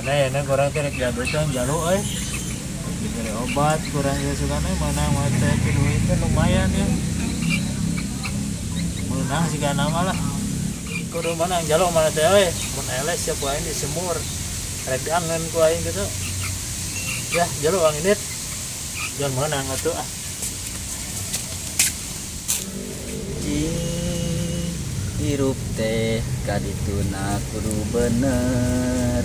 mana ya nih kurang kira diabetes jalur diberi obat kurang ya sukanya menang mata duit kan lumayan ya menang sih kan nama lah kudu menang jalur mana teh mun eles siapa aing disemur rek diangen ku aing gitu ya jalur ang ini jangan menang atuh hirup teh kadituna kudu bener.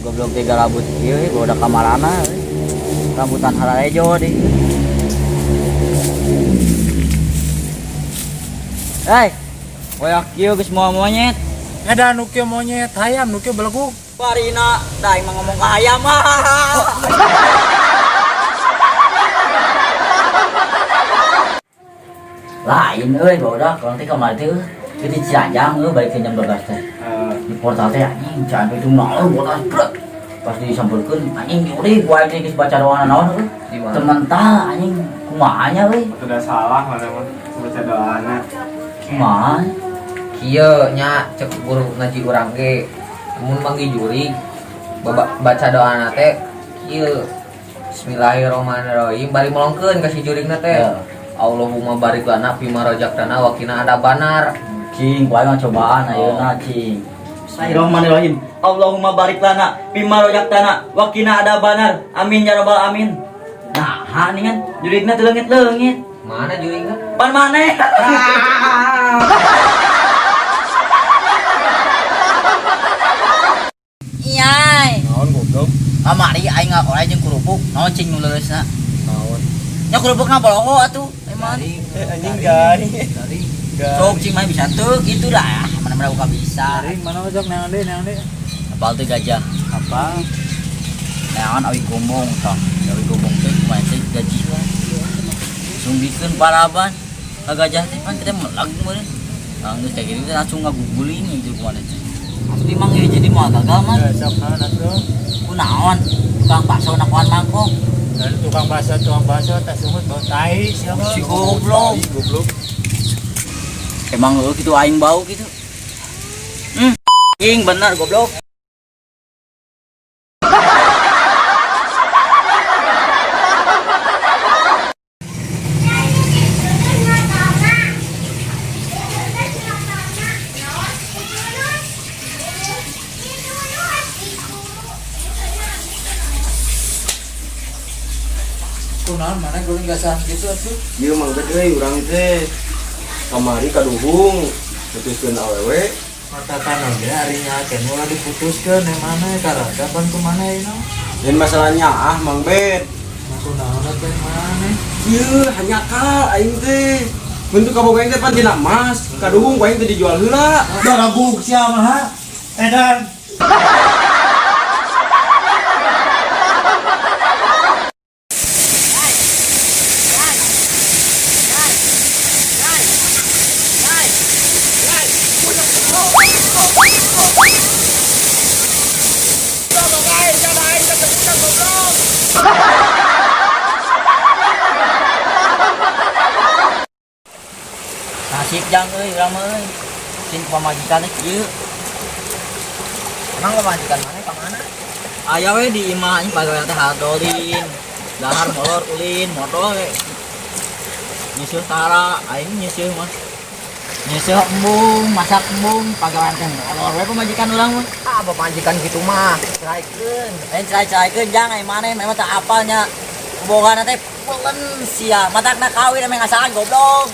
Goblok teh galabut ieu gua udah kamarana rambutan hararejo di. Hei, koyak kieu geus moal monyet. ada nu kieu monyet hayam nu kieu belegu Parina da emang ngomong ka hayam mah. Lain euy bodak kalau teh kamari teh kita Cianjang balik ke jam 12 teh. Di portal teh anjing can itu naon bodas brek. Pas disampurkeun anjing nyuri gua teh geus baca doa naon euy. Temen tah anjing kumaha nya euy. Udah salah mana mah baca doana. Kumaha? Kieu nya cek guru ngaji urang ge mun manggi juri baca doana teh kieu Bismillahirrahmanirrahim bari molongkeun ka si jurigna teh. Allahumma barik lana fima razaqtana wa qina adzabannar. Cing, gua mah cobaan ayeuna cing. Bismillahirrahmanirrahim. Allahumma barik lana fima razaqtana wa qina adzabannar. Amin ya rabbal alamin. Nah, ini kan jurigna teu leungit-leungit. Mana jurigna? Pan maneh. Iyai. naon goblok Kamari aing ngakola jeung kerupuk, naon cing nu leureusna? Naon? Nya kerupukna bolongo atuh, emang. anjing garing Sok cing mah bisa tuh gitu dah. Mana-mana buka bisa. garing mana ojok neang deh Apal teh gajah. apa Neangan awi gombong tah. Awi gombong teh kumaha teh gaji lah. Sunggikeun paraban. Ka gajah teh pan kita melag meureun. Geus kayak gitu langsung ngaguguling gitu kumaha teh. Asli mang ieu jadi moal gagal mah. sok naon atuh Kunaon? Tukang bakso nakoan mangkok. dan tukang bakso teh sumut bau tai siapa Si goblok. goblok Emang lu gitu aing bau gitu. Ing bener goblok. kunaon mana guling gasan gitu atuh Ieu mah gede urang teh kamari kaduhung putuskeun awewe. mata tanah ge harinya teh mulai diputuskeun mana karada pan kumana ieu Dan masalahnya Mang Bet. kunaon teh mana Ieu hanya kal aing teh. Bentuk kaboga aing teh pan dina emas, kaduhung ku aing teh dijual heula. darabuk sia mah edan Nasib jang euy urang mah euy. Cing pamajikan teh kieu. Emang pamajikan mana ka mana? Aya we di imah anjing pagawean teh hadolin. Dahar molor ulin motor we. Nyeuseul tara aing nyeuseul mah. Nyeuseul embung, masak embung, pagawean teh molor we pamajikan urang mah. Ah pamajikan kitu mah ceraikeun. Cerai-ceraikeun jang ai maneh memang teu apalnya. Boga teh peulen sia, matakna kawin ame ngasaan goblok.